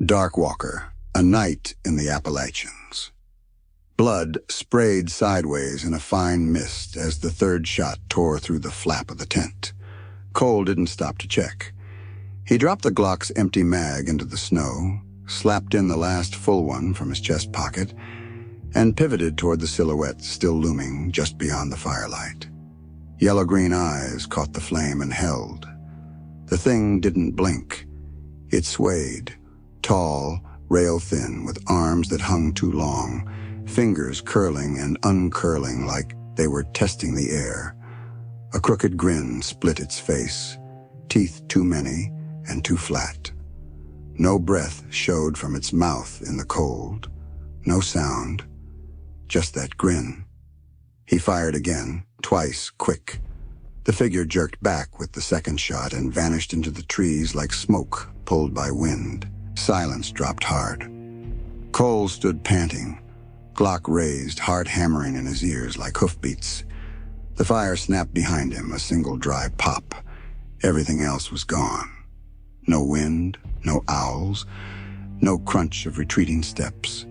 Dark Walker, a night in the Appalachians. Blood sprayed sideways in a fine mist as the third shot tore through the flap of the tent. Cole didn't stop to check. He dropped the Glock's empty mag into the snow, slapped in the last full one from his chest pocket, and pivoted toward the silhouette still looming just beyond the firelight. Yellow-green eyes caught the flame and held. The thing didn't blink. It swayed, tall, rail-thin, with arms that hung too long, fingers curling and uncurling like they were testing the air. A crooked grin split its face, teeth too many and too flat. No breath showed from its mouth in the cold, no sound, just that grin. He fired again, twice, quick. The figure jerked back with the second shot and vanished into the trees like smoke pulled by wind. Silence dropped hard. Cole stood panting, Glock raised, heart hammering in his ears like hoofbeats. The fire snapped behind him, a single dry pop. Everything else was gone. No wind, no owls, no crunch of retreating steps.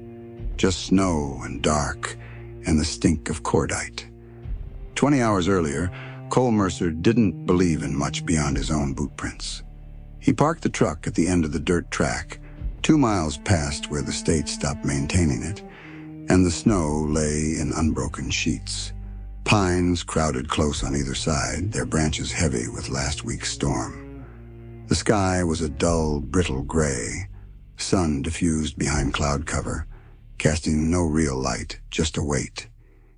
Just snow and dark and the stink of cordite. 20 hours earlier, Cole Mercer didn't believe in much beyond his own boot prints. He parked the truck at the end of the dirt track, 2 miles past where the state stopped maintaining it, and the snow lay in unbroken sheets. Pines crowded close on either side, their branches heavy with last week's storm. The sky was a dull, brittle gray, sun diffused behind cloud cover, casting no real light, just a weight.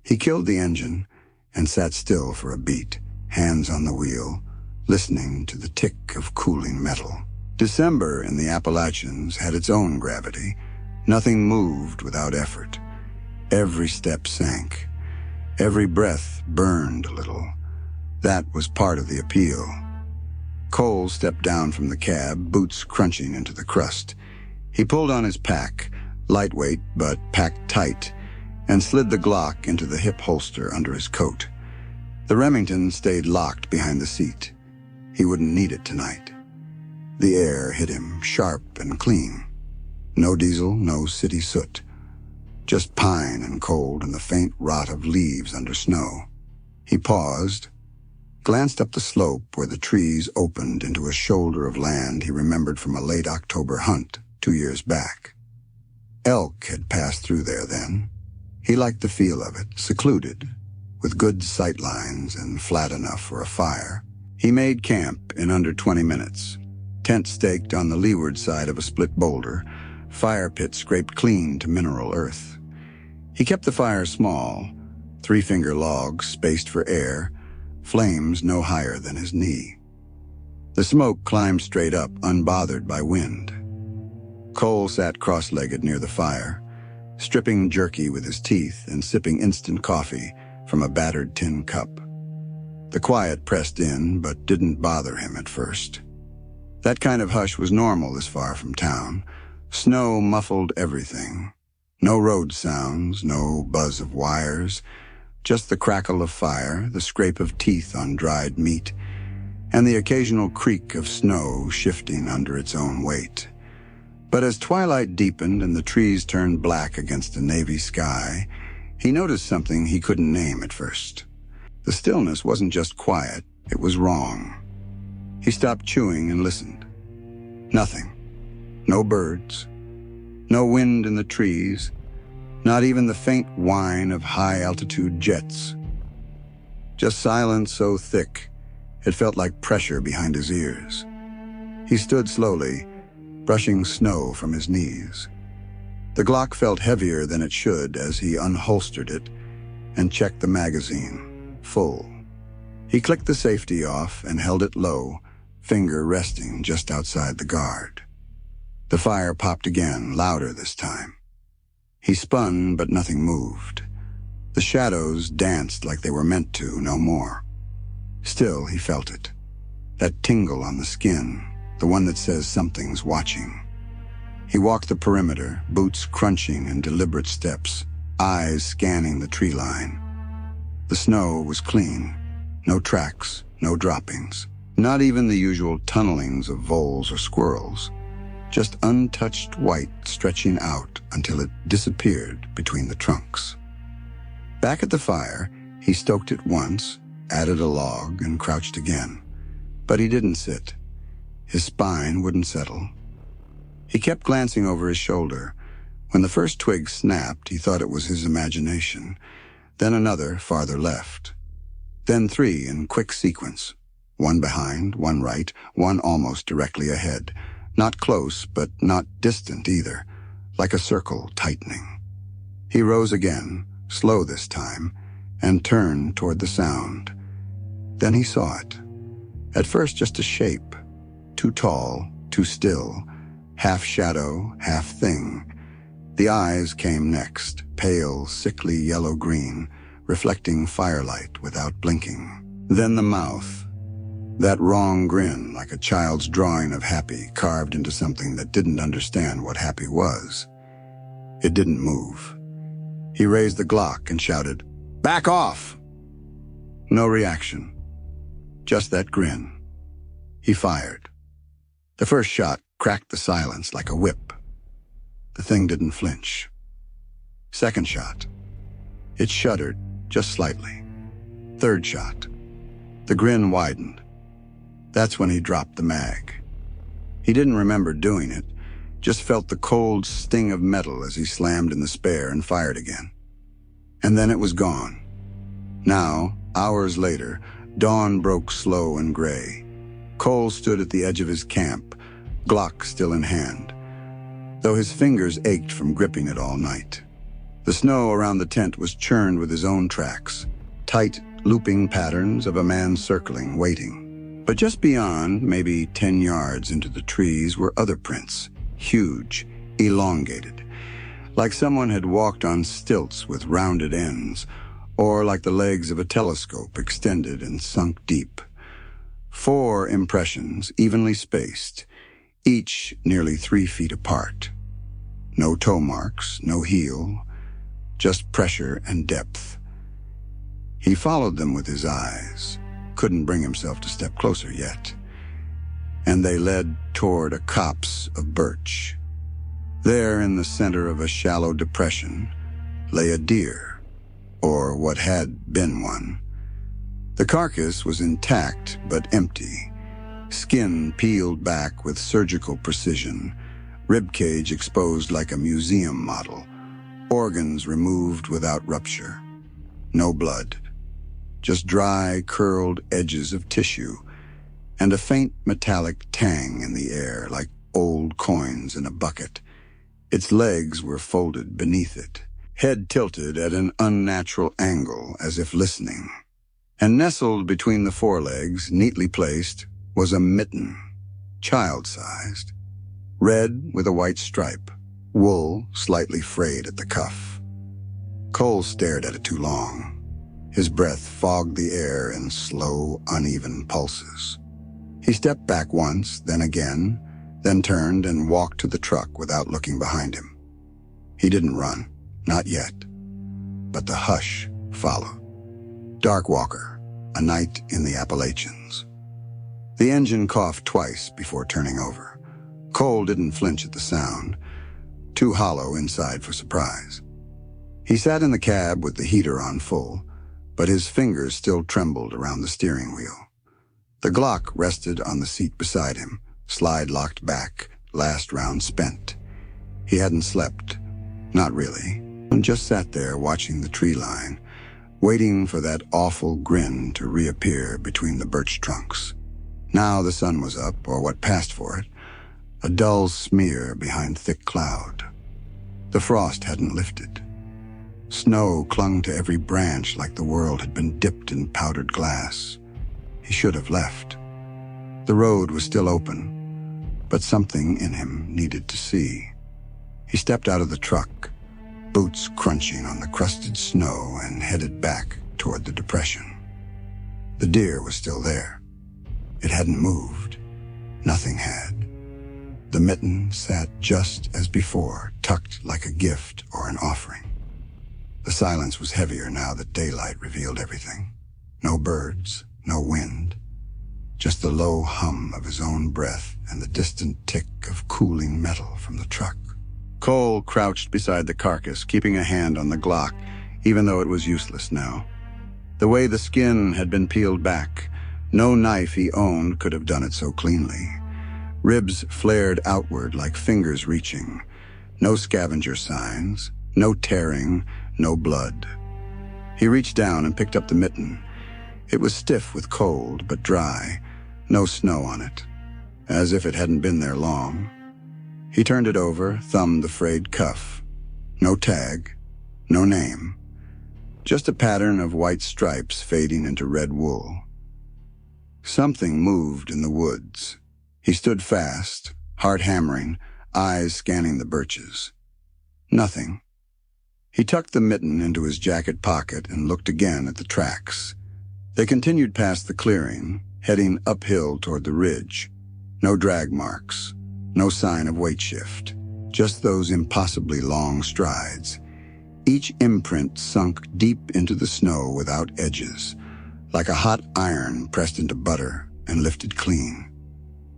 He killed the engine and sat still for a beat, hands on the wheel, listening to the tick of cooling metal. December in the Appalachians had its own gravity. Nothing moved without effort. Every step sank. Every breath burned a little. That was part of the appeal. Cole stepped down from the cab, boots crunching into the crust. He pulled on his pack, lightweight but packed tight, and slid the Glock into the hip holster under his coat. The Remington stayed locked behind the seat. He wouldn't need it tonight. The air hit him sharp and clean. No diesel, no city soot. Just pine and cold and the faint rot of leaves under snow. He paused, glanced up the slope where the trees opened into a shoulder of land he remembered from a late October hunt 2 years back. Elk had passed through there then. He liked the feel of it, secluded, with good sight lines and flat enough for a fire. He made camp in under 20 minutes. Tent staked on the leeward side of a split boulder, fire pit scraped clean to mineral earth. He kept the fire small, 3-finger logs spaced for air, flames no higher than his knee. The smoke climbed straight up, unbothered by wind. Cole sat cross-legged near the fire, stripping jerky with his teeth and sipping instant coffee from a battered tin cup. The quiet pressed in, but didn't bother him at first. That kind of hush was normal this far from town. Snow muffled everything. No road sounds, no buzz of wires, just the crackle of fire, the scrape of teeth on dried meat, and the occasional creak of snow shifting under its own weight. But as twilight deepened and the trees turned black against a navy sky, he noticed something he couldn't name at first. The stillness wasn't just quiet, it was wrong. He stopped chewing and listened. Nothing. No birds. No wind in the trees. Not even the faint whine of high-altitude jets. Just silence so thick, it felt like pressure behind his ears. He stood slowly, brushing snow from his knees. The Glock felt heavier than it should as he unholstered it and checked the magazine, full. He clicked the safety off and held it low, finger resting just outside the guard. The fire popped again, louder this time. He spun, but nothing moved. The shadows danced like they were meant to, no more. Still, he felt it. That tingle on the skin, the one that says something's watching. He walked the perimeter, boots crunching in deliberate steps, eyes scanning the tree line. The snow was clean. No tracks, no droppings. Not even the usual tunnelings of voles or squirrels. just untouched white stretching out until it disappeared between the trunks. Back at the fire, he stoked it once, added a log, and crouched again. But he didn't sit. His spine wouldn't settle. He kept glancing over his shoulder. When the first twig snapped, he thought it was his imagination. Then another farther left. Then three in quick sequence. One behind, one right, one almost directly ahead. Not close, but not distant either, like a circle tightening. He rose again, slow this time, and turned toward the sound. Then he saw it. At first just a shape, too tall, too still, half shadow, half thing. The eyes came next, pale, sickly yellow-green, reflecting firelight without blinking. Then the mouth. That wrong grin, like a child's drawing of happy, carved into something that didn't understand what happy was. It didn't move. He raised the Glock and shouted, "Back off!" No reaction. Just that grin. He fired. The first shot cracked the silence like a whip. The thing didn't flinch. Second shot. It shuddered, just slightly. Third shot. The grin widened. That's when he dropped the mag. He didn't remember doing it, just felt the cold sting of metal as he slammed in the spare and fired again. And then it was gone. Now, hours later, dawn broke slow and gray. Cole stood at the edge of his camp, Glock still in hand, though his fingers ached from gripping it all night. The snow around the tent was churned with his own tracks, tight, looping patterns of a man circling, waiting. But just beyond, maybe 10 yards into the trees, were other prints, huge, elongated, like someone had walked on stilts with rounded ends, or like the legs of a telescope extended and sunk deep. 4 impressions, evenly spaced, each nearly 3 feet apart. No toe marks, no heel, just pressure and depth. He followed them with his eyes, couldn't bring himself to step closer yet. And they led toward a copse of birch. There, in the center of a shallow depression, lay a deer, or what had been one. The carcass was intact but empty, skin peeled back with surgical precision, ribcage exposed like a museum model, organs removed without rupture. No blood. Just dry, curled edges of tissue, and a faint metallic tang in the air like old coins in a bucket. Its legs were folded beneath it, head tilted at an unnatural angle as if listening. And nestled between the forelegs, neatly placed, was a mitten, child-sized, red with a white stripe, wool slightly frayed at the cuff. Cole stared at it too long. His breath fogged the air in slow, uneven pulses. He stepped back once, then again, then turned and walked to the truck without looking behind him. He didn't run, not yet. But the hush followed. Dark Walker, a night in the Appalachians. The engine coughed twice before turning over. Cole didn't flinch at the sound, too hollow inside for surprise. He sat in the cab with the heater on full, but his fingers still trembled around the steering wheel. The Glock rested on the seat beside him, slide locked back, last round spent. He hadn't slept, not really, and just sat there watching the tree line, waiting for that awful grin to reappear between the birch trunks. Now the sun was up, or what passed for it, a dull smear behind thick cloud. The frost hadn't lifted. Snow clung to every branch like the world had been dipped in powdered glass. He should have left. The road was still open, but something in him needed to see. He stepped out of the truck, boots crunching on the crusted snow, and headed back toward the depression. The deer was still there. It hadn't moved. Nothing had. The mitten sat just as before, tucked like a gift or an offering. The silence was heavier now that daylight revealed everything. No birds, no wind. just the low hum of his own breath and the distant tick of cooling metal from the truck. Cole crouched beside the carcass, keeping a hand on the Glock, even though it was useless now. The way the skin had been peeled back, no knife he owned could have done it so cleanly. Ribs flared outward like fingers reaching. No scavenger signs, no tearing, no blood. He reached down and picked up the mitten. It was stiff with cold, but dry, no snow on it, as if it hadn't been there long. He turned it over, thumbed the frayed cuff. No tag, no name. Just a pattern of white stripes fading into red wool. Something moved in the woods. He stood fast, heart hammering, eyes scanning the birches. Nothing. He tucked the mitten into his jacket pocket and looked again at the tracks. They continued past the clearing, heading uphill toward the ridge. No drag marks, no sign of weight shift, just those impossibly long strides. Each imprint sunk deep into the snow without edges, like a hot iron pressed into butter and lifted clean.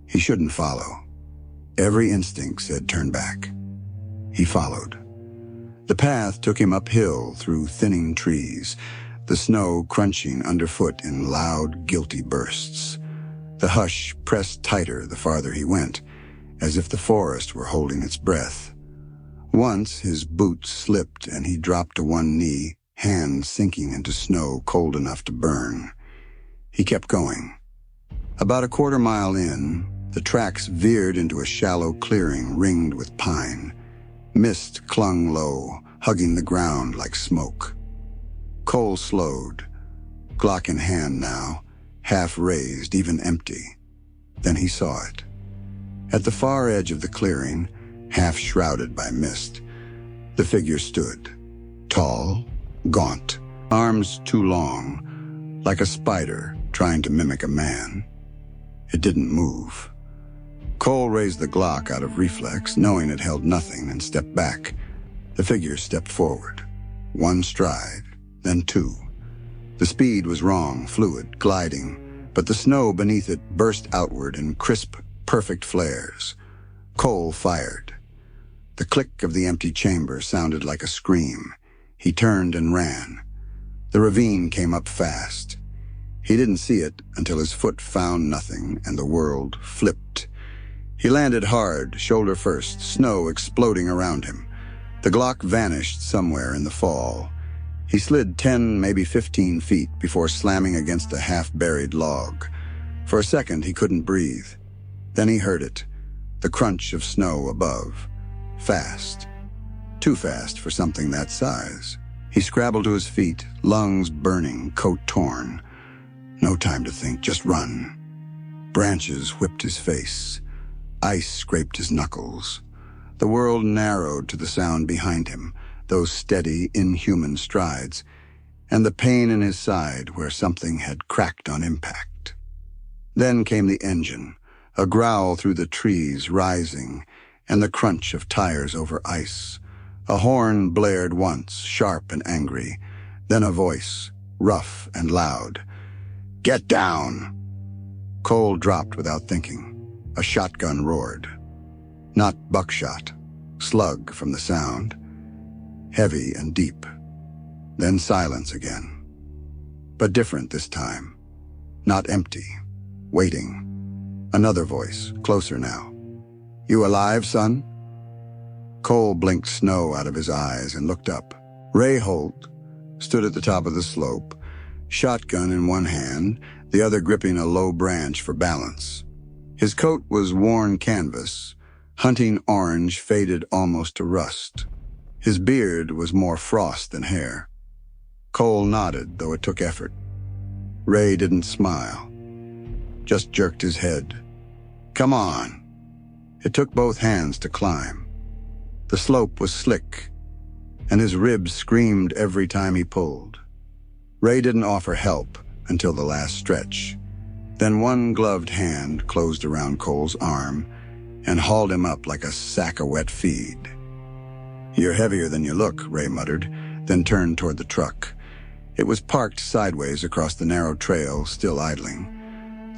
He shouldn't follow. Every instinct said turn back. He followed. The path took him uphill through thinning trees, the snow crunching underfoot in loud, guilty bursts. The hush pressed tighter the farther he went, as if the forest were holding its breath. Once his boots slipped and he dropped to one knee, hands sinking into snow cold enough to burn. He kept going. About a quarter mile in, the tracks veered into a shallow clearing ringed with pine. Mist clung low, hugging the ground like smoke. Cole slowed, Glock in hand now, half raised, even empty. Then he saw it. At the far edge of the clearing, half shrouded by mist, the figure stood, tall, gaunt, arms too long, like a spider trying to mimic a man. It didn't move. Cole raised the Glock out of reflex, knowing it held nothing, and stepped back. The figure stepped forward. One stride, then two. The speed was wrong, fluid, gliding, but the snow beneath it burst outward in crisp, perfect flares. Cole fired. The click of the empty chamber sounded like a scream. He turned and ran. The ravine came up fast. He didn't see it until his foot found nothing and the world flipped. He landed hard, shoulder first, snow exploding around him. The Glock vanished somewhere in the fall. He slid 10, maybe 15 feet before slamming against a half-buried log. For a second, he couldn't breathe. Then he heard it, the crunch of snow above. Fast. Too fast for something that size. He scrabbled to his feet, lungs burning, coat torn. No time to think, just run. Branches whipped his face. Ice scraped his knuckles. The world narrowed to the sound behind him, those steady, inhuman strides, and the pain in his side where something had cracked on impact. Then came the engine, a growl through the trees rising, and the crunch of tires over ice. A horn blared once, sharp and angry, then a voice, rough and loud. "Get down!" Cole dropped without thinking. A shotgun roared. Not buckshot, slug from the sound. Heavy and deep. Then silence again. But different this time. Not empty. Waiting. Another voice, closer now. "You alive, son?" Cole blinked snow out of his eyes and looked up. Ray Holt stood at the top of the slope, shotgun in one hand, the other gripping a low branch for balance. His coat was worn canvas, hunting orange faded almost to rust. His beard was more frost than hair. Cole nodded, though it took effort. Ray didn't smile, just jerked his head. "Come on." It took both hands to climb. The slope was slick, and his ribs screamed every time he pulled. Ray didn't offer help until the last stretch. Then one gloved hand closed around Cole's arm and hauled him up like a sack of wet feed. "You're heavier than you look," Ray muttered, then turned toward the truck. It was parked sideways across the narrow trail, still idling.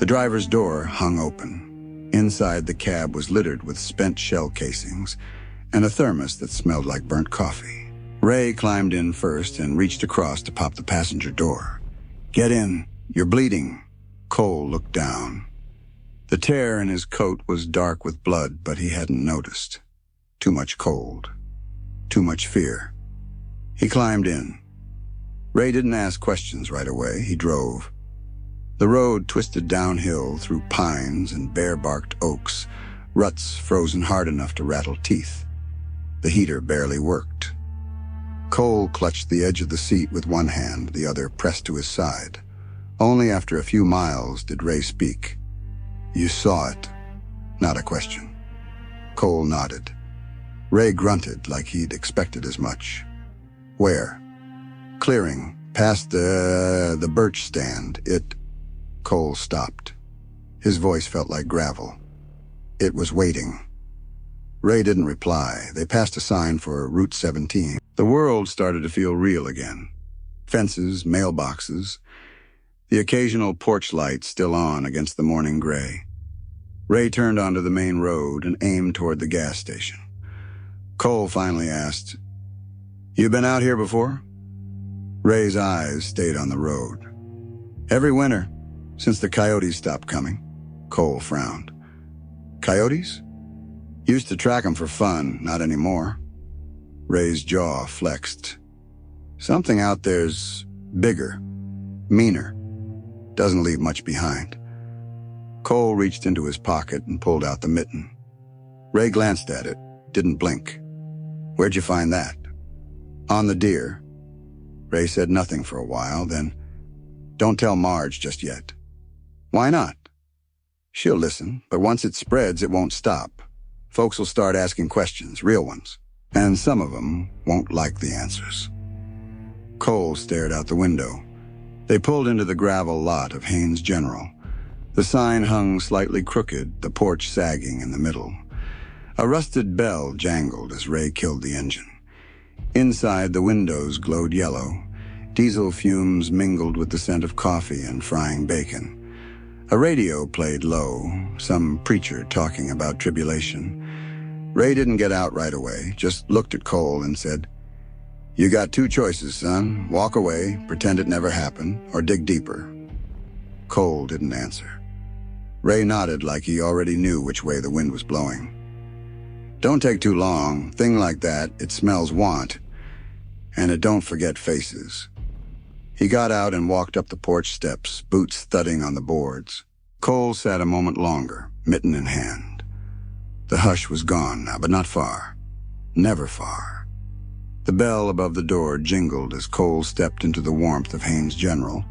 The driver's door hung open. Inside, the cab was littered with spent shell casings and a thermos that smelled like burnt coffee. Ray climbed in first and reached across to pop the passenger door. "Get in. You're bleeding." Cole looked down. The tear in his coat was dark with blood, but he hadn't noticed. Too much cold. Too much fear. He climbed in. Ray didn't ask questions right away. He drove. The road twisted downhill through pines and bare-barked oaks, ruts frozen hard enough to rattle teeth. The heater barely worked. Cole clutched the edge of the seat with one hand, the other pressed to his side. Only after a few miles did Ray speak. "You saw it." Not a question. Cole nodded. Ray grunted like he'd expected as much. "Where?" "Clearing, past the birch stand. Cole stopped. His voice felt like gravel. "It was waiting." Ray didn't reply. They passed a sign for Route 17. The world started to feel real again. Fences, mailboxes, the occasional porch light still on against the morning gray. Ray turned onto the main road and aimed toward the gas station. Cole finally asked, "You been out here before?" Ray's eyes stayed on the road. "Every winter, since the coyotes stopped coming." Cole frowned. "Coyotes?" "Used to track them for fun, not anymore." Ray's jaw flexed. "Something out there's bigger, meaner. Doesn't leave much behind." Cole reached into his pocket and pulled out the mitten. Ray glanced at it, didn't blink. "Where'd you find that?" "On the deer." Ray said nothing for a while, then, "Don't tell Marge just yet." "Why not?" "She'll listen, but once it spreads, it won't stop. Folks will start asking questions, real ones, and some of them won't like the answers." Cole stared out the window. They pulled into the gravel lot of Haynes General. The sign hung slightly crooked, the porch sagging in the middle. A rusted bell jangled as Ray killed the engine. Inside, the windows glowed yellow. Diesel fumes mingled with the scent of coffee and frying bacon. A radio played low, some preacher talking about tribulation. Ray didn't get out right away, just looked at Cole and said, "You got two choices, son. Walk away, pretend it never happened, or dig deeper." Cole didn't answer. Ray nodded like he already knew which way the wind was blowing. "Don't take too long. Thing like that, it smells want. And it don't forget faces." He got out and walked up the porch steps, boots thudding on the boards. Cole sat a moment longer, mitten in hand. The hush was gone now, but not far. Never far. The bell above the door jingled as Cole stepped into the warmth of Haynes General,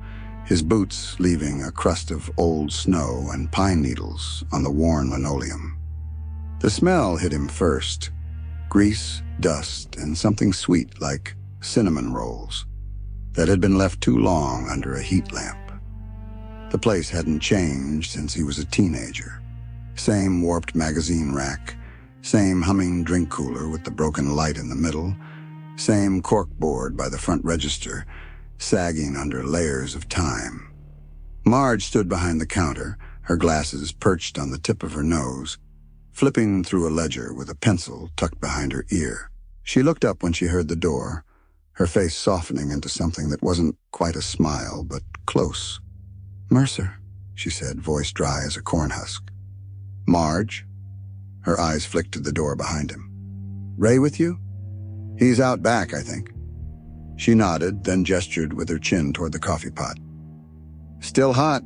his boots leaving a crust of old snow and pine needles on the worn linoleum. The smell hit him first. Grease, dust, and something sweet like cinnamon rolls that had been left too long under a heat lamp. The place hadn't changed since he was a teenager. Same warped magazine rack, same humming drink cooler with the broken light in the middle, same corkboard by the front register, sagging under layers of time. Marge stood behind the counter, her glasses perched on the tip of her nose, flipping through a ledger with a pencil tucked behind her ear. She looked up when she heard the door, her face softening into something that wasn't quite a smile, but close. "Mercer," she said, voice dry as a corn husk. "Marge?" Her eyes flicked to the door behind him. "Ray with you?" "He's out back, I think." She nodded, then gestured with her chin toward the coffee pot. "Still hot.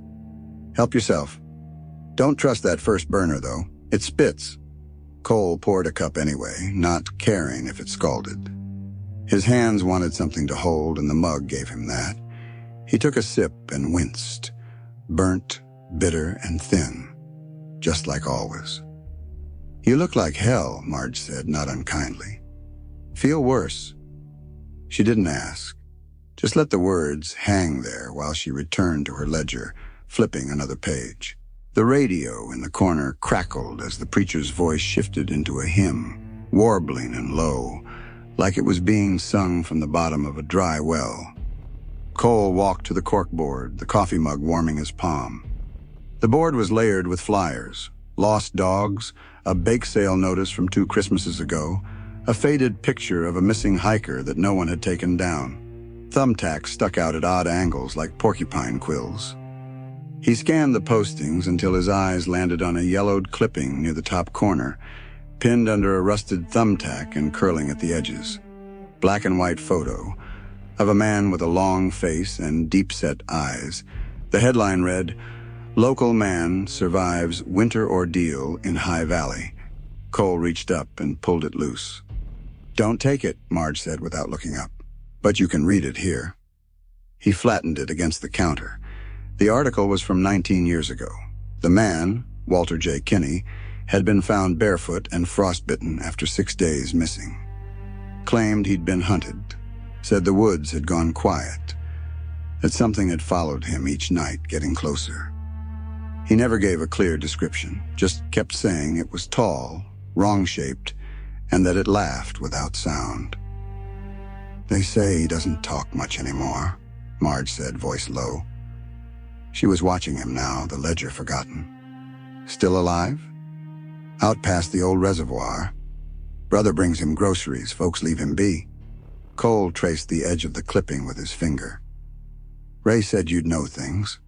Help yourself. Don't trust that first burner, though. It spits." Cole poured a cup anyway, not caring if it scalded. His hands wanted something to hold, and the mug gave him that. He took a sip and winced. Burnt, bitter, and thin. Just like always. "You look like hell," Marge said, not unkindly. "Feel worse?" She didn't ask. Just let the words hang there while she returned to her ledger, flipping another page. The radio in the corner crackled as the preacher's voice shifted into a hymn, warbling and low, like it was being sung from the bottom of a dry well. Cole walked to the corkboard, the coffee mug warming his palm. The board was layered with flyers, lost dogs, a bake sale notice from 2 Christmases ago, a faded picture of a missing hiker that no one had taken down. Thumbtacks stuck out at odd angles like porcupine quills. He scanned the postings until his eyes landed on a yellowed clipping near the top corner, pinned under a rusted thumbtack and curling at the edges. Black and white photo of a man with a long face and deep-set eyes. The headline read, "Local man survives winter ordeal in High Valley." Cole reached up and pulled it loose. "Don't take it," Marge said without looking up. "But you can read it here." He flattened it against the counter. The article was from 19 years ago. The man, Walter J. Kinney, had been found barefoot and frostbitten after 6 days missing. Claimed he'd been hunted. Said the woods had gone quiet. That something had followed him each night, getting closer. He never gave a clear description, just kept saying it was tall, wrong-shaped, and that it laughed without sound. "They say he doesn't talk much anymore," Marge said, voice low. She was watching him now, the ledger forgotten. "Still alive?" "Out past the old reservoir. Brother brings him groceries, folks leave him be." Cole traced the edge of the clipping with his finger. "Ray said you'd know things."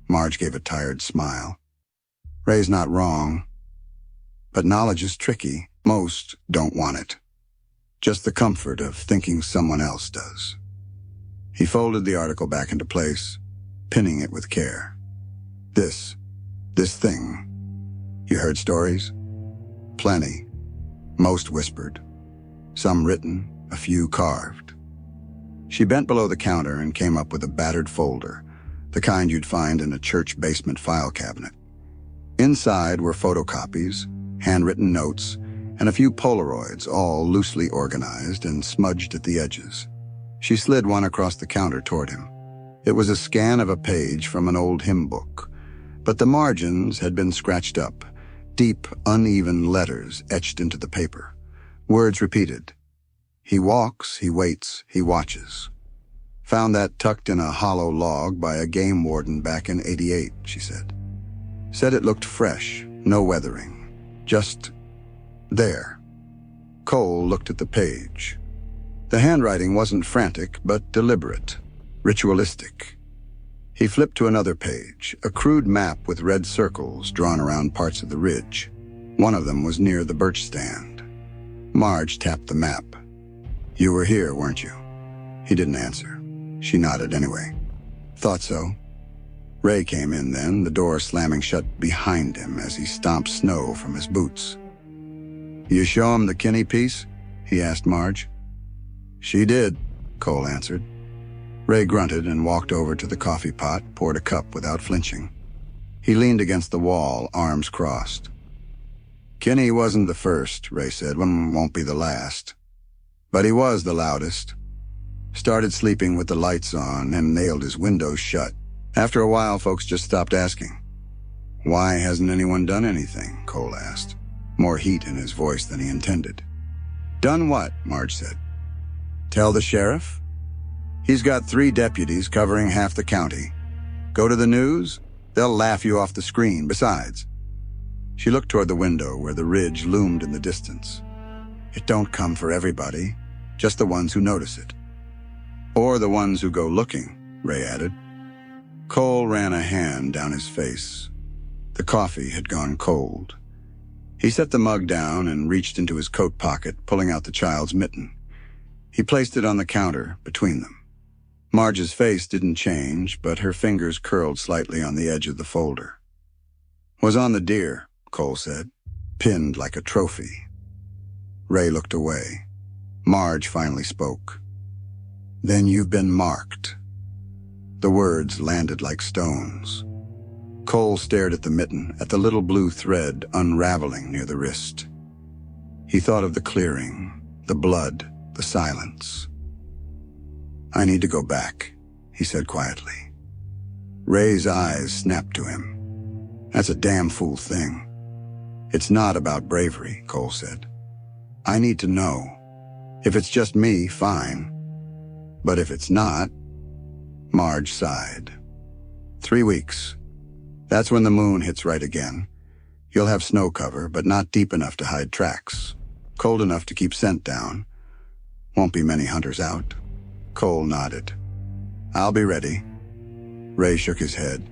Marge gave a tired smile. "Ray's not wrong. But knowledge is tricky. Most don't want it. Just the comfort of thinking someone else does." He folded the article back into place, pinning it with care. This thing. You heard stories?" "Plenty. Most whispered. Some written, a few carved." She bent below the counter and came up with a battered folder, the kind you'd find in a church basement file cabinet. Inside were photocopies, handwritten notes, and a few Polaroids, all loosely organized and smudged at the edges. She slid one across the counter toward him. It was a scan of a page from an old hymn book, but the margins had been scratched up, deep, uneven letters etched into the paper. Words repeated. "He walks, he waits, he watches." "Found that tucked in a hollow log by a game warden back in '88, she said. "Said it looked fresh, no weathering. Just there." Cole looked at the page. The handwriting wasn't frantic, but deliberate, ritualistic. He flipped to another page, a crude map with red circles drawn around parts of the ridge. One of them was near the birch stand. Marge tapped the map. "You were here, weren't you?" He didn't answer. She nodded anyway. "Thought so." Ray came in then, the door slamming shut behind him as he stomped snow from his boots. "You show him the Kinney piece?" he asked Marge. "She did," Cole answered. Ray grunted and walked over to the coffee pot, poured a cup without flinching. He leaned against the wall, arms crossed. "Kinney wasn't the first," Ray said. "One won't be the last. But he was the loudest. Started sleeping with the lights on and nailed his windows shut. After a while, folks just stopped asking." "Why hasn't anyone done anything?" Cole asked, more heat in his voice than he intended. "Done what?" Marge said. "Tell the sheriff? He's got 3 deputies covering half the county. Go to the news? They'll laugh you off the screen. Besides..." She looked toward the window where the ridge loomed in the distance. "It don't come for everybody, just the ones who notice it." "Or the ones who go looking," Ray added. Cole ran a hand down his face. The coffee had gone cold. He set the mug down and reached into his coat pocket, pulling out the child's mitten. He placed it on the counter between them. Marge's face didn't change, but her fingers curled slightly on the edge of the folder. "Was on the deer," Cole said, "pinned like a trophy." Ray looked away. Marge finally spoke. "Then you've been marked." The words landed like stones. Cole stared at the mitten, at the little blue thread unraveling near the wrist. He thought of the clearing, the blood, the silence. "I need to go back," he said quietly. Ray's eyes snapped to him. "That's a damn fool thing." "It's not about bravery," Cole said. "I need to know. If it's just me, fine. But if it's not..." Marge sighed. 3 weeks. That's when the moon hits right again. You'll have snow cover, but not deep enough to hide tracks. Cold enough to keep scent down. Won't be many hunters out. Cole nodded. I'll be ready. Ray shook his head.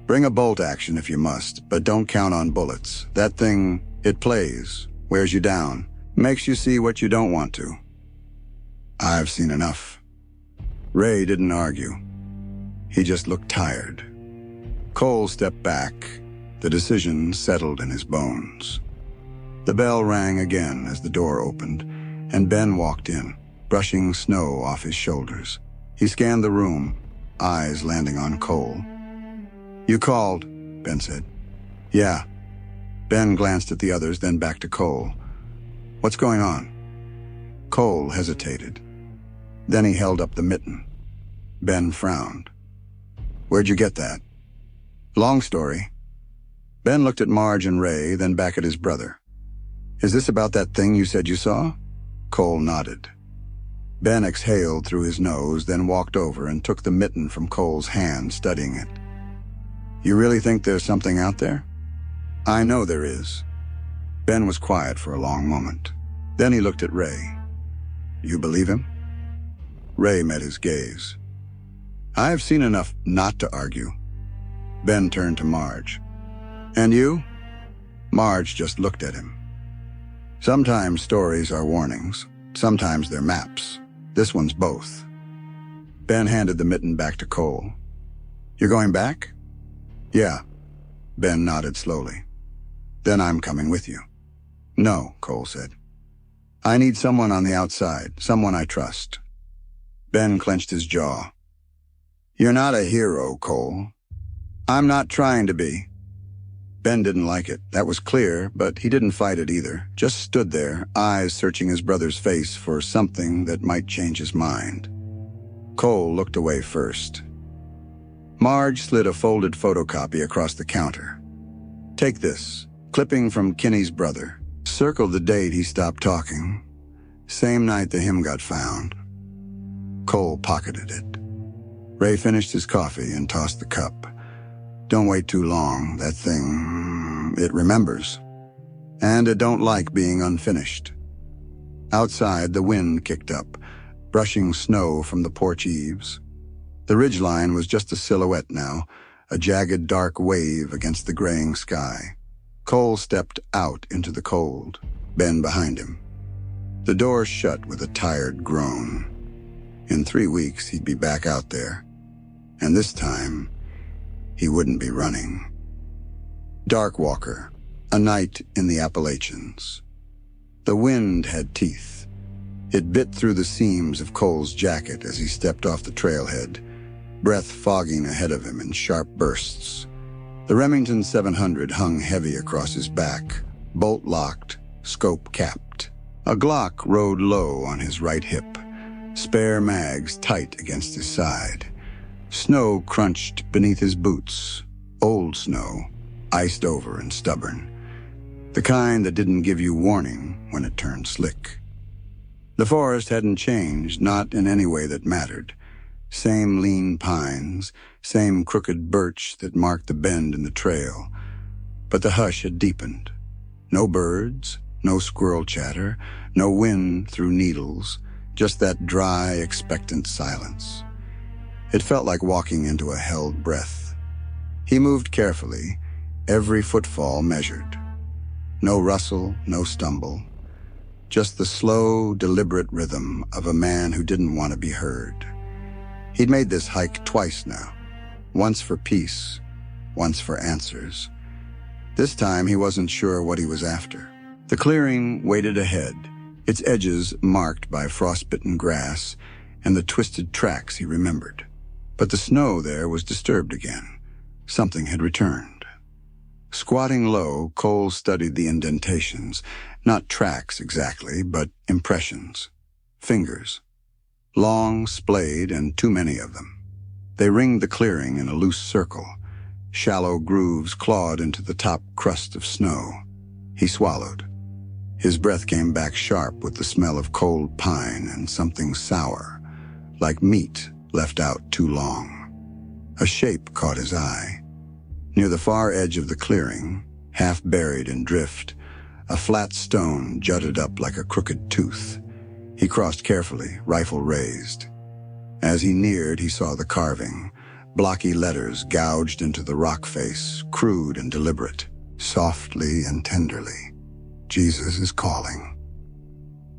Bring a bolt action if you must, but don't count on bullets. That thing, it plays, wears you down, makes you see what you don't want to. I've seen enough. Ray didn't argue. He just looked tired. Cole stepped back. The decision settled in his bones. The bell rang again as the door opened, and Ben walked in, brushing snow off his shoulders. He scanned the room, eyes landing on Cole. You called, Ben said. Yeah. Ben glanced at the others, then back to Cole. What's going on? Cole hesitated. Then he held up the mitten. Ben frowned. Where'd you get that? Long story. Ben looked at Marge and Ray, then back at his brother. Is this about that thing you said you saw? Cole nodded. Ben exhaled through his nose, then walked over and took the mitten from Cole's hand, studying it. You really think there's something out there? I know there is. Ben was quiet for a long moment. Then he looked at Ray. You believe him? Ray met his gaze. I've seen enough not to argue. Ben turned to Marge. And you? Marge just looked at him. Sometimes stories are warnings. Sometimes they're maps. This one's both. Ben handed the mitten back to Cole. You're going back? Yeah. Ben nodded slowly. Then I'm coming with you. No, Cole said. I need someone on the outside, someone I trust. Ben clenched his jaw. You're not a hero, Cole. I'm not trying to be. Ben didn't like it, that was clear, but he didn't fight it either. Just stood there, eyes searching his brother's face for something that might change his mind. Cole looked away first. Marge slid a folded photocopy across the counter. Take this, clipping from Kinney's brother. Circle the date he stopped talking. Same night the hymn got found. Cole pocketed it. Ray finished his coffee and tossed the cup. Don't wait too long, that thing, it remembers. And it don't like being unfinished. Outside, the wind kicked up, brushing snow from the porch eaves. The ridgeline was just a silhouette now, a jagged dark wave against the graying sky. Cole stepped out into the cold, Ben behind him. The door shut with a tired groan. In 3 weeks, he'd be back out there. And this time, he wouldn't be running. Darkwalker, a night in the Appalachians. The wind had teeth. It bit through the seams of Cole's jacket as he stepped off the trailhead, breath fogging ahead of him in sharp bursts. The Remington 700 hung heavy across his back, bolt-locked, scope-capped. A Glock rode low on his right hip, spare mags tight against his side. Snow crunched beneath his boots, old snow, iced over and stubborn. The kind that didn't give you warning when it turned slick. The forest hadn't changed, not in any way that mattered. Same lean pines, same crooked birch that marked the bend in the trail. But the hush had deepened. No birds, no squirrel chatter, no wind through needles, just that dry, expectant silence. It felt like walking into a held breath. He moved carefully, every footfall measured. No rustle, no stumble. Just the slow, deliberate rhythm of a man who didn't want to be heard. He'd made this hike twice now. Once for peace, once for answers. This time he wasn't sure what he was after. The clearing waited ahead, its edges marked by frostbitten grass and the twisted tracks he remembered. But the snow there was disturbed again. Something had returned. Squatting low, Cole studied the indentations, not tracks exactly, but impressions. Fingers. Long, splayed, and too many of them. They ringed the clearing in a loose circle. Shallow grooves clawed into the top crust of snow. He swallowed. His breath came back sharp with the smell of cold pine and something sour, like meat left out too long. A shape caught his eye. Near the far edge of the clearing, half buried in drift, a flat stone jutted up like a crooked tooth. He crossed carefully, rifle raised. As he neared, he saw the carving, blocky letters gouged into the rock face, crude and deliberate, softly and tenderly. Jesus is calling.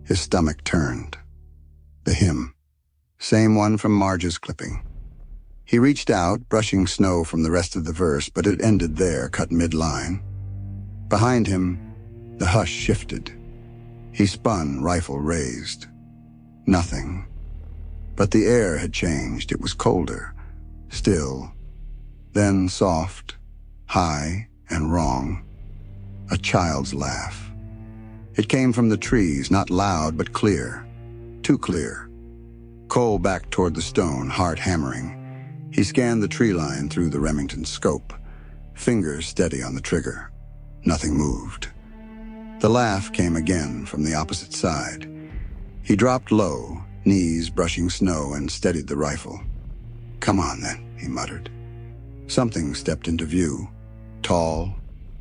His stomach turned. The hymn. Same one from Marge's clipping. He reached out, brushing snow from the rest of the verse, but it ended there, cut mid-line. Behind him, the hush shifted. He spun, rifle raised. Nothing. But the air had changed. It was colder, still, then soft, high, and wrong. A child's laugh. It came from the trees, not loud but clear. Too clear. Cole backed toward the stone, heart hammering. He scanned the tree line through the Remington scope, fingers steady on the trigger. Nothing moved. The laugh came again from the opposite side. He dropped low, knees brushing snow, and steadied the rifle. "Come on, then," he muttered. Something stepped into view. Tall,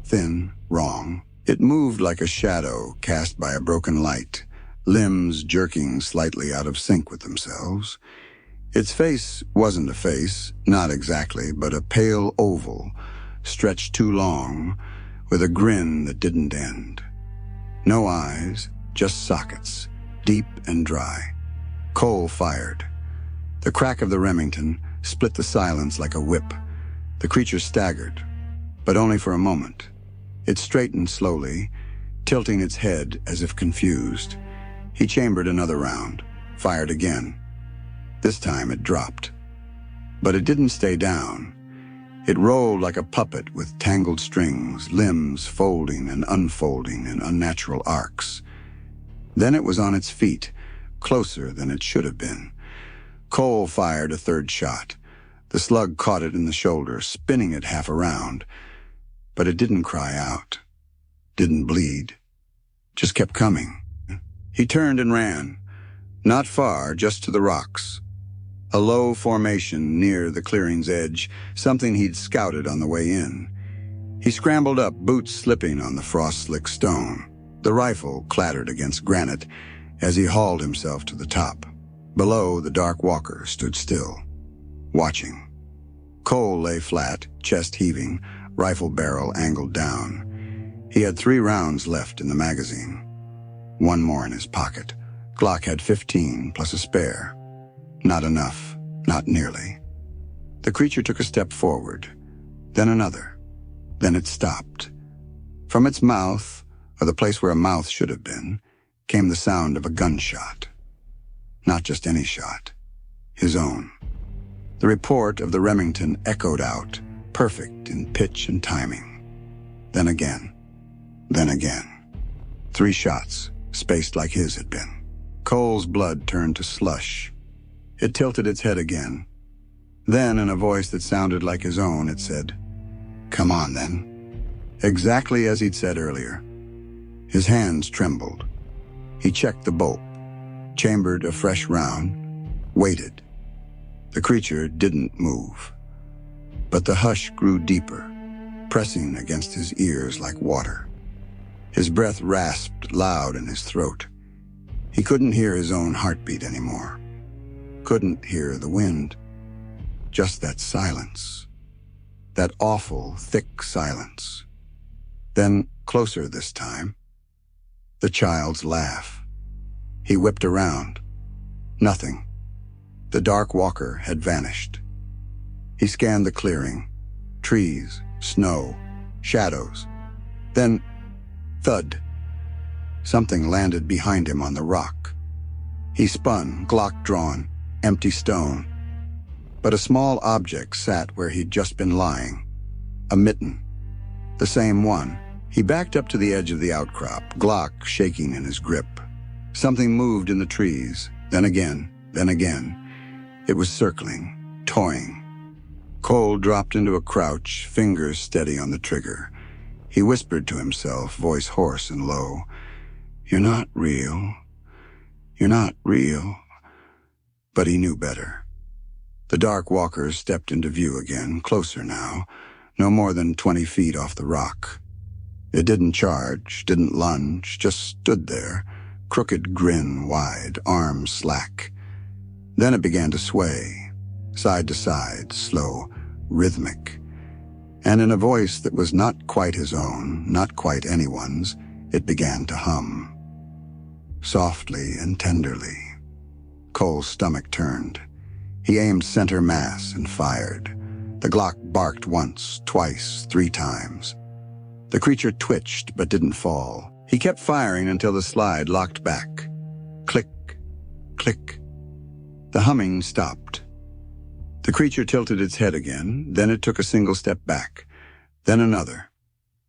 thin, wrong. It moved like a shadow cast by a broken light, limbs jerking slightly out of sync with themselves. Its face wasn't a face, not exactly, but a pale oval, stretched too long, with a grin that didn't end. No eyes, just sockets, deep and dry. Cole fired. The crack of the Remington split the silence like a whip. The creature staggered, but only for a moment. It straightened slowly, tilting its head as if confused. He chambered another round, fired again. This time it dropped. But it didn't stay down. It rolled like a puppet with tangled strings, limbs folding and unfolding in unnatural arcs. Then it was on its feet, closer than it should have been. Cole fired a third shot. The slug caught it in the shoulder, spinning it half around. But it didn't cry out, didn't bleed, just kept coming. He turned and ran, not far, just to the rocks. A low formation near the clearing's edge, something he'd scouted on the way in. He scrambled up, boots slipping on the frost-slick stone. The rifle clattered against granite as he hauled himself to the top. Below, the dark walker stood still, watching. Cole lay flat, chest heaving, rifle barrel angled down. He had 3 rounds left in the magazine. 1 more in his pocket. Glock had 15 plus a spare. Not enough, not nearly. The creature took a step forward, then another. Then it stopped. From its mouth, or the place where a mouth should have been, came the sound of a gunshot. Not just any shot, his own. The report of the Remington echoed out, perfect in pitch and timing. Then again, then again. 3 shots, spaced like his had been. Cole's blood turned to slush. It tilted its head again. Then, in a voice that sounded like his own, it said, "Come on, then." Exactly as he'd said earlier. His hands trembled. He checked the bolt, chambered a fresh round, waited. The creature didn't move. But the hush grew deeper, pressing against his ears like water. His breath rasped loud in his throat. He couldn't hear his own heartbeat anymore. Couldn't hear the wind. Just that silence. That awful, thick silence. Then, closer this time, the child's laugh. He whipped around. Nothing. The dark walker had vanished. He scanned the clearing. Trees, snow, shadows. Then, thud. Something landed behind him on the rock. He spun, Glock drawn, empty stone. But a small object sat where he'd just been lying. A mitten. The same one. He backed up to the edge of the outcrop, Glock shaking in his grip. Something moved in the trees, then again, then again. It was circling, toying. Cole dropped into a crouch, fingers steady on the trigger. He whispered to himself, voice hoarse and low, "You're not real. You're not real." But he knew better. The dark walker stepped into view again, closer now, no more than 20 feet off the rock. It didn't charge, didn't lunge, just stood there, crooked grin wide, arms slack. Then it began to sway, side to side, slow, rhythmic. And in a voice that was not quite his own, not quite anyone's, it began to hum. Softly and tenderly. Cole's stomach turned. He aimed center mass and fired. The Glock barked once, twice, 3 times. The creature twitched but didn't fall. He kept firing until the slide locked back. Click, click. The humming stopped. The creature tilted its head again, then it took a single step back, then another.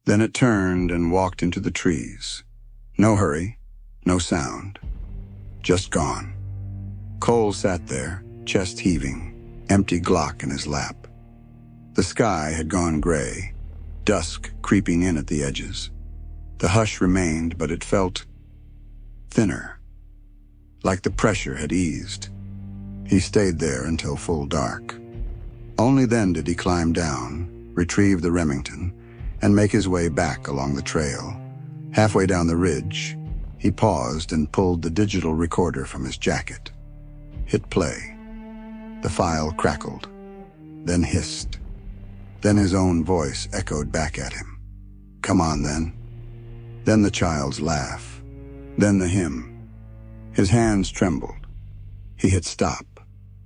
Then it turned and walked into the trees. No hurry, no sound. Just gone. Cole sat there, chest heaving, empty Glock in his lap. The sky had gone gray, dusk creeping in at the edges. The hush remained, but it felt thinner, like the pressure had eased. He stayed there until full dark. Only then did he climb down, retrieve the Remington, and make his way back along the trail. Halfway down the ridge, he paused and pulled the digital recorder from his jacket. Hit play. The file crackled, then hissed. Then his own voice echoed back at him. Come on, then. Then the child's laugh. Then the hymn. His hands trembled. He hit stop.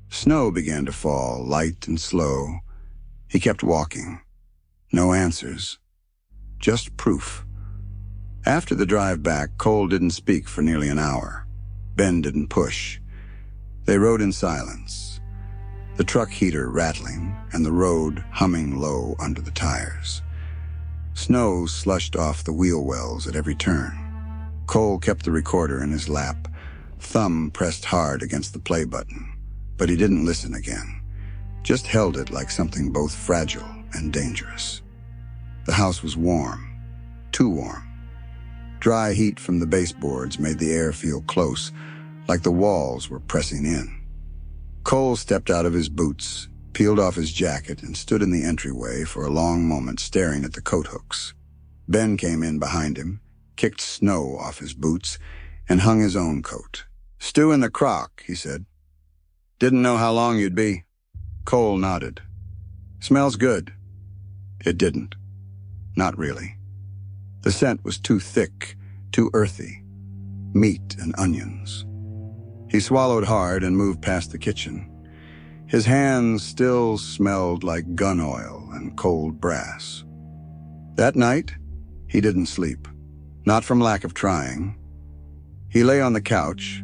Snow began to fall, light and slow. He kept walking. No answers. Just proof. After the drive back, Cole didn't speak for nearly an hour. Ben didn't push. They rode in silence, the truck heater rattling and the road humming low under the tires. Snow slushed off the wheel wells at every turn. Cole kept the recorder in his lap, thumb pressed hard against the play button. But he didn't listen again, just held it like something both fragile and dangerous. The house was warm, too warm. Dry heat from the baseboards made the air feel close, like the walls were pressing in. Cole stepped out of his boots, peeled off his jacket, and stood in the entryway for a long moment staring at the coat hooks. Ben came in behind him, kicked snow off his boots, and hung his own coat. "Stew in the crock," he said. "Didn't know how long you'd be." Cole nodded. "Smells good." It didn't. Not really. The scent was too thick, too earthy. Meat and onions. He swallowed hard and moved past the kitchen. His hands still smelled like gun oil and cold brass. That night, he didn't sleep. Not from lack of trying. He lay on the couch,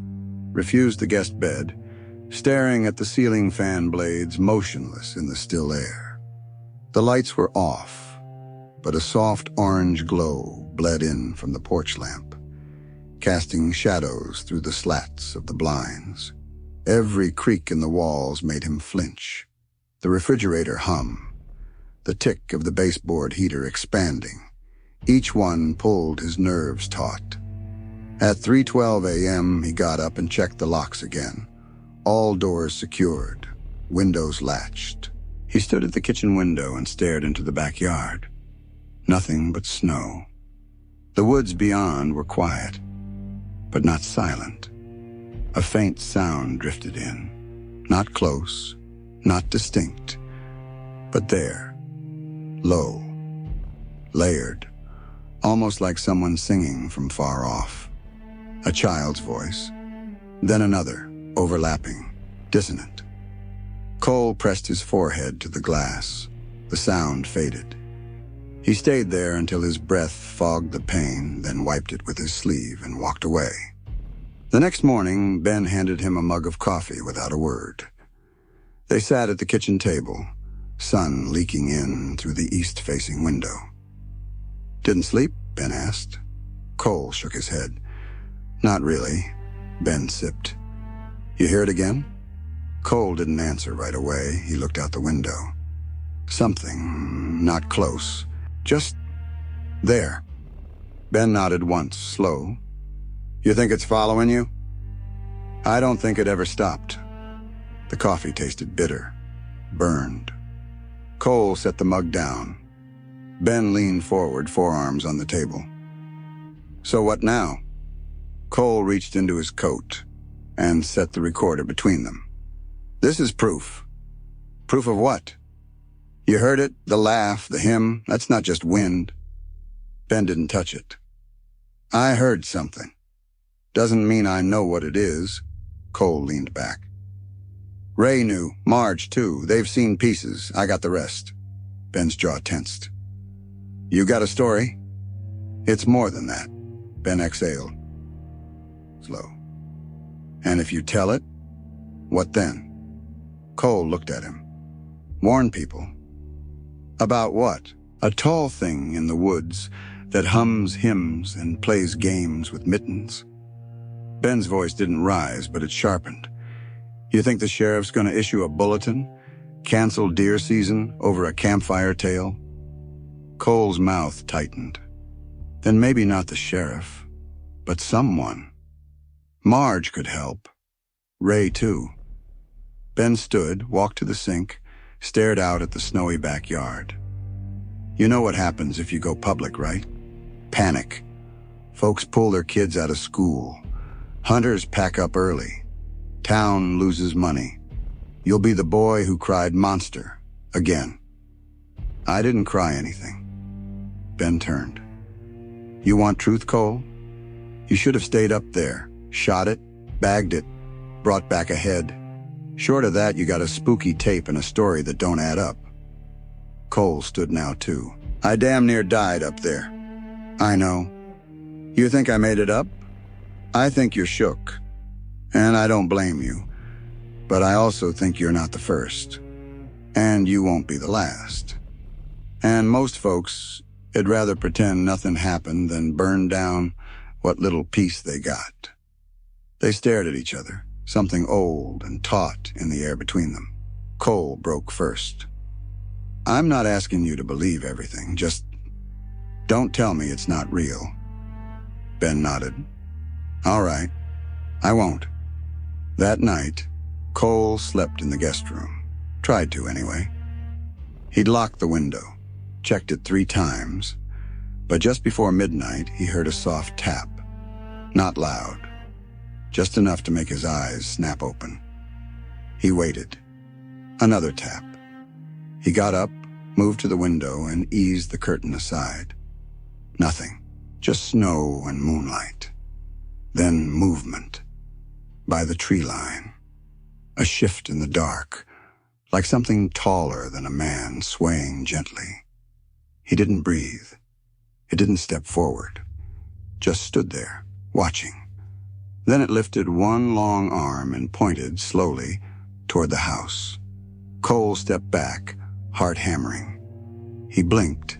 refused the guest bed, staring at the ceiling fan blades motionless in the still air. The lights were off, but a soft orange glow bled in from the porch lamp, casting shadows through the slats of the blinds. Every creak in the walls made him flinch. The refrigerator hum, the tick of the baseboard heater expanding. Each one pulled his nerves taut. At 3:12 a.m., he got up and checked the locks again. All doors secured, windows latched. He stood at the kitchen window and stared into the backyard. Nothing but snow. The woods beyond were quiet, but not silent. A faint sound drifted in, not close, not distinct, but there, low, layered, almost like someone singing from far off. A child's voice, then another, overlapping, dissonant. Cole pressed his forehead to the glass. The sound faded. He stayed there until his breath fogged the pain, then wiped it with his sleeve and walked away. The next morning, Ben handed him a mug of coffee without a word. They sat at the kitchen table, sun leaking in through the east-facing window. "Didn't sleep?" Ben asked. Cole shook his head. "Not really." Ben sipped. "You hear it again?" Cole didn't answer right away. He looked out the window. Something, not close, just there. Ben nodded once, slow. "You think it's following you?" "I don't think it ever stopped." The coffee tasted bitter, burned. Cole set the mug down, Ben leaned forward, forearms on the table. So what now? Cole reached into his coat and set the recorder between them. This is proof. Proof of what? You heard it, the laugh, the hymn. That's not just wind. Ben didn't touch it. I heard something. Doesn't mean I know what it is. Cole leaned back. Ray knew, Marge too. They've seen pieces. I got the rest. Ben's jaw tensed. You got a story? It's more than that. Ben exhaled. Slow. And if you tell it, what then? Cole looked at him. Warn people. About what? A tall thing in the woods that hums hymns and plays games with mittens. Ben's voice didn't rise, but it sharpened. You think the sheriff's going to issue a bulletin? Cancel deer season over a campfire tale? Cole's mouth tightened. Then maybe not the sheriff, but someone. Marge could help. Ray too. Ben stood, walked to the sink, stared out at the snowy backyard. You know what happens if you go public, right? Panic. Folks pull their kids out of school. Hunters pack up early. Town loses money. You'll be the boy who cried monster again. I didn't cry anything. Ben turned. You want truth, Cole? You should have stayed up there, shot it, bagged it, brought back a head. Short of that, you got a spooky tape and a story that don't add up. Cole stood now too. I damn near died up there. I know. You think I made it up? I think you're shook. And I don't blame you. But I also think you're not the first. And you won't be the last. And most folks, would rather pretend nothing happened than burn down what little peace they got. They stared at each other, something old and taut in the air between them. Cole broke first. I'm not asking you to believe everything, just don't tell me it's not real. Ben nodded. All right, I won't. That night, Cole slept in the guest room. Tried to, anyway. He'd locked the window, checked it 3 times, but just before midnight, he heard a soft tap. Not loud, just enough to make his eyes snap open. He waited. Another tap. He got up, moved to the window, and eased the curtain aside. Nothing, just snow and moonlight. Then movement. By the tree line. A shift in the dark, like something taller than a man swaying gently. He didn't breathe. It didn't step forward. Just stood there, watching. Then it lifted one long arm and pointed slowly toward the house. Cole stepped back, heart hammering. He blinked.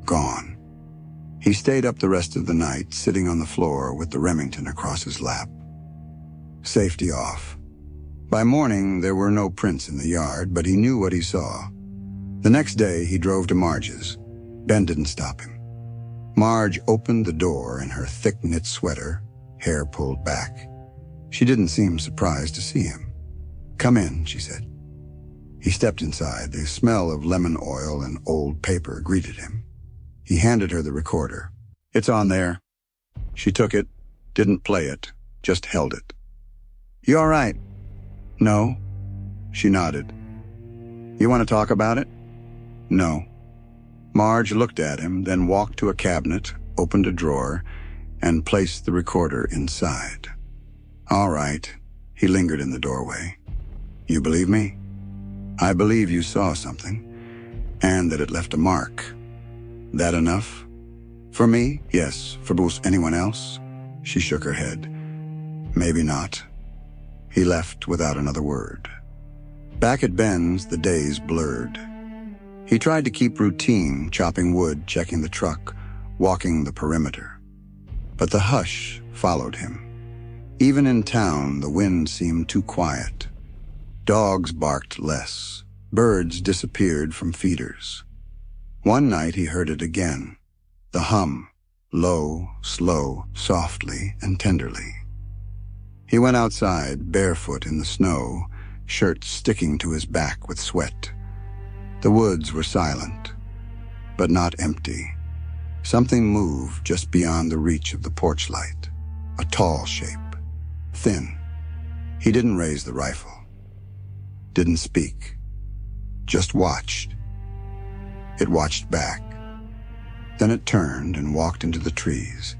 Gone. He stayed up the rest of the night, sitting on the floor with the Remington across his lap. Safety off. By morning, there were no prints in the yard, but he knew what he saw. The next day, he drove to Marge's. Ben didn't stop him. Marge opened the door in her thick knit sweater, hair pulled back. She didn't seem surprised to see him. Come in, she said. He stepped inside. The smell of lemon oil and old paper greeted him. He handed her the recorder. It's on there. She took it, didn't play it, just held it. You all right? No. She nodded. You want to talk about it? No. Marge looked at him, then walked to a cabinet, opened a drawer, and placed the recorder inside. All right. He lingered in the doorway. You believe me? I believe you saw something, and that it left a mark. That enough? For me, yes. For anyone else? She shook her head. Maybe not. He left without another word. Back at Ben's, the days blurred. He tried to keep routine, chopping wood, checking the truck, walking the perimeter. But the hush followed him. Even in town, the wind seemed too quiet. Dogs barked less. Birds disappeared from feeders. One night he heard it again. The hum, low, slow, softly, and tenderly. He went outside, barefoot in the snow, shirt sticking to his back with sweat. The woods were silent. but not empty. Something moved just beyond the reach of the porch light. A tall shape, thin. He didn't raise the rifle, didn't speak, just watched. It watched back. Then it turned and walked into the trees.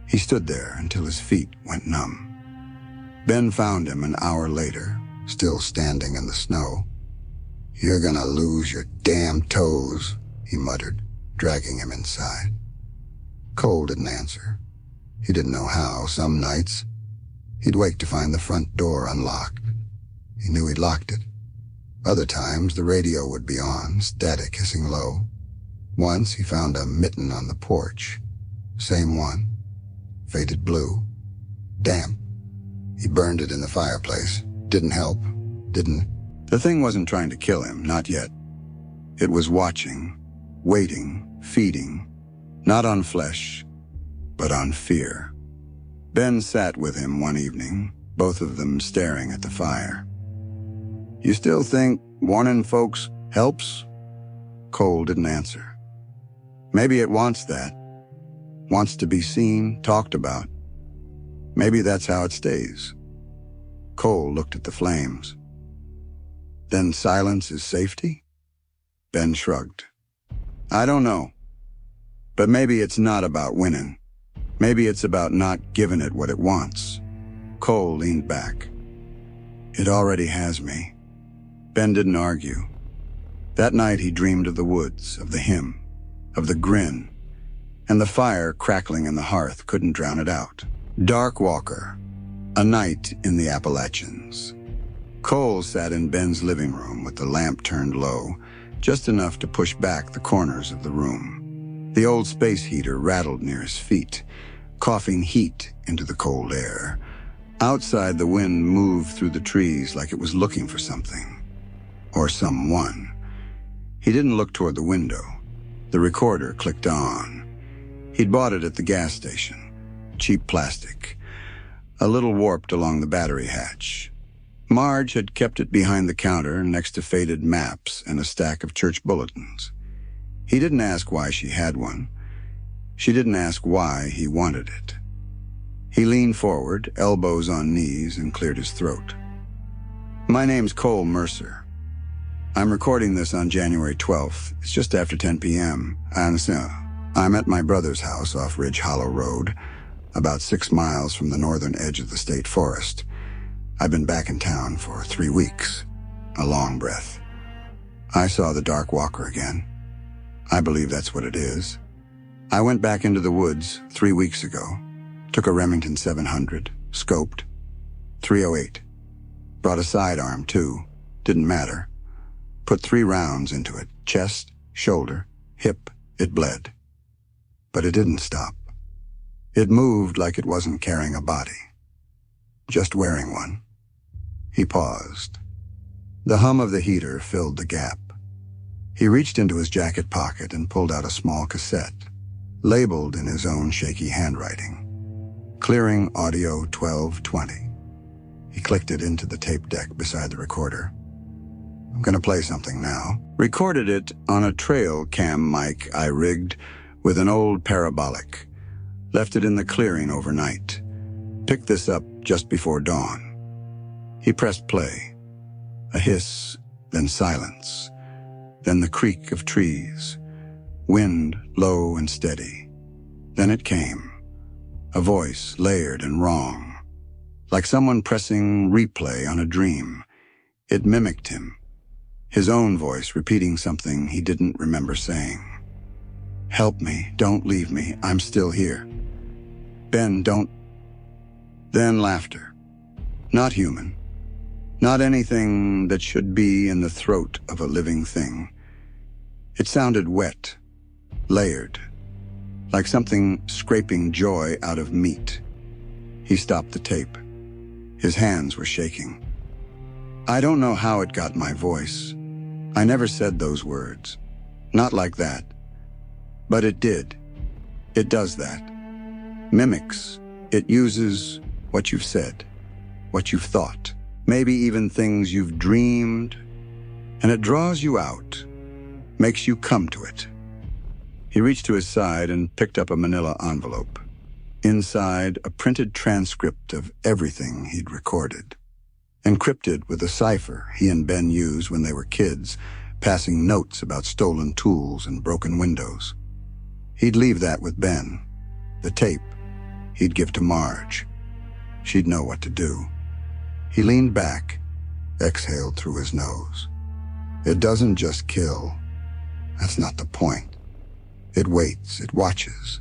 He stood there until his feet went numb. Ben found him an hour later, still standing in the snow. "You're gonna lose your damn toes," he muttered, dragging him inside. Cole didn't answer. He didn't know how. Some nights, he'd wake to find the front door unlocked. He knew he'd locked it. Other times, the radio would be on, static hissing low. Once, he found a mitten on the porch. Same one. Faded blue. Damp. He burned it in the fireplace. Didn't help. Didn't. The thing wasn't trying to kill him, not yet. It was watching, waiting, feeding, not on flesh, but on fear. Ben sat with him one evening, both of them staring at the fire. "You still think warning folks helps?" Cole didn't answer. "Maybe it wants that. Wants to be seen, talked about. Maybe that's how it stays." Cole looked at the flames. "Then silence is safety?" Ben shrugged. "I don't know. But maybe it's not about winning. Maybe it's about not giving it what it wants." Cole leaned back. "It already has me." Ben didn't argue. That night he dreamed of the woods, of the hymn, of the grin, and the fire crackling in the hearth couldn't drown it out. Dark Walker, a night in the Appalachians. Cole sat in Ben's living room with the lamp turned low, just enough to push back the corners of the room. The old space heater rattled near his feet, coughing heat into the cold air. Outside, the wind moved through the trees like it was looking for something. Or someone. He didn't look toward the window. The recorder clicked on. He'd bought it at the gas station. Cheap plastic. A little warped along the battery hatch. Marge had kept it behind the counter next to faded maps and a stack of church bulletins. He didn't ask why she had one. She didn't ask why he wanted it. He leaned forward, elbows on knees, and cleared his throat. "My name's Cole Mercer. I'm recording this on January 12th. It's just after 10 p.m. I'm at my brother's house off Ridge Hollow Road, about 6 miles from the northern edge of the state forest. I've been back in town for 3 weeks." A long breath. "I saw the Dark Walker again. I believe that's what it is. I went back into the woods 3 weeks ago. Took a Remington 700, scoped. 308. Brought a sidearm, too. Didn't matter. Put 3 rounds into it. Chest, shoulder, hip. It bled. But it didn't stop. It moved like it wasn't carrying a body. Just wearing one." He paused. The hum of the heater filled the gap. He reached into his jacket pocket and pulled out a small cassette, labeled in his own shaky handwriting. "Clearing audio 1220. He clicked it into the tape deck beside the recorder. "I'm gonna play something now." Recorded it on a trail cam mic I rigged with an old parabolic. Left it in the clearing overnight. Picked this up just before dawn. He pressed play. A hiss, then silence. Then the creak of trees. Wind low and steady. Then it came. A voice layered and wrong. Like someone pressing replay on a dream. It mimicked him. His own voice repeating something he didn't remember saying. "Help me, don't leave me, I'm still here. Ben, don't..." Then laughter. Not human. Not anything that should be in the throat of a living thing. It sounded wet, layered, like something scraping joy out of meat. He stopped the tape. His hands were shaking. I don't know how it got my voice. I never said those words. Not like that. But it did. It does that. Mimics. It uses what you've said, what you've thought, maybe even things you've dreamed, and it draws you out, makes you come to it. He reached to his side and picked up a manila envelope. Inside, a printed transcript of everything he'd recorded. Encrypted with a cipher he and Ben used when they were kids, passing notes about stolen tools and broken windows. He'd leave that with Ben. The tape he'd give to Marge. She'd know what to do. He leaned back, exhaled through his nose. It doesn't just kill. That's not the point. It waits, it watches,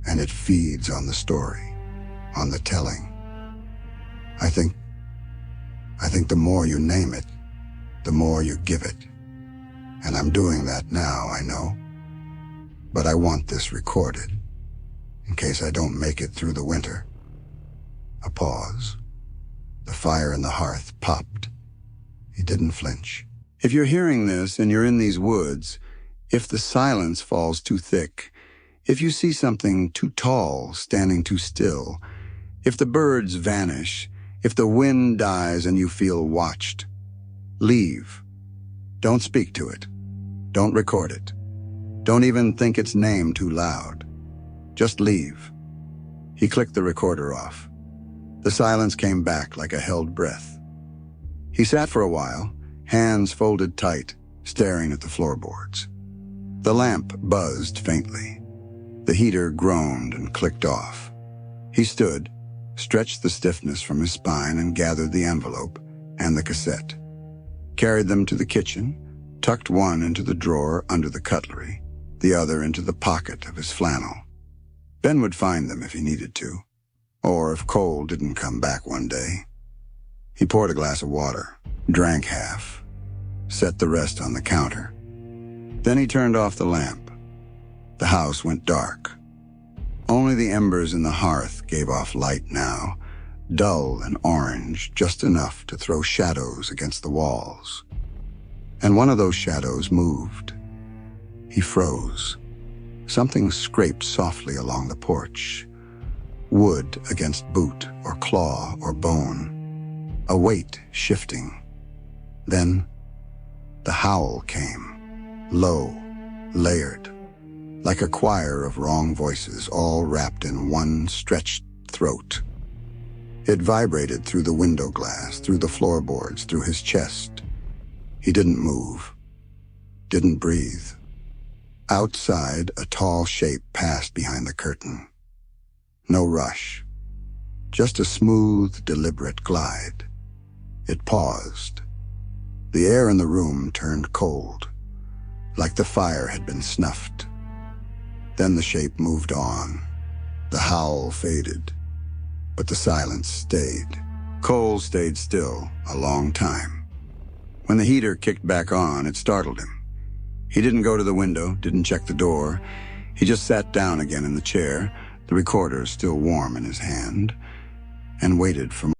and it feeds on the story, on the telling. I think the more you name it, the more you give it. And I'm doing that now, I know. But I want this recorded, in case I don't make it through the winter. A pause. The fire in the hearth popped. He didn't flinch. If you're hearing this and you're in these woods, if the silence falls too thick, if you see something too tall standing too still, if the birds vanish, if the wind dies and you feel watched, leave. Don't speak to it. Don't record it. Don't even think its name too loud. Just leave. He clicked the recorder off. The silence came back like a held breath. He sat for a while, hands folded tight, staring at the floorboards. The lamp buzzed faintly. The heater groaned and clicked off. He stood, stretched the stiffness from his spine and gathered the envelope and the cassette. Carried them to the kitchen, tucked one into the drawer under the cutlery, the other into the pocket of his flannel. Ben would find them if he needed to, or if Cole didn't come back one day. He poured a glass of water, drank half, set the rest on the counter. Then he turned off the lamp. The house went dark. Only the embers in the hearth gave off light now, dull and orange, just enough to throw shadows against the walls. And one of those shadows moved. He froze. Something scraped softly along the porch. Wood against boot or claw or bone. A weight shifting. Then the howl came, low, layered, like a choir of wrong voices all wrapped in one stretched throat. It vibrated through the window glass, through the floorboards, through his chest. He didn't move, didn't breathe. Outside, a tall shape passed behind the curtain. No rush, just a smooth, deliberate glide. It paused. The air in the room turned cold, like the fire had been snuffed. Then the shape moved on. The howl faded, but the silence stayed. Cole stayed still a long time. When the heater kicked back on, it startled him. He didn't go to the window, didn't check the door. He just sat down again in the chair, the recorder still warm in his hand, and waited for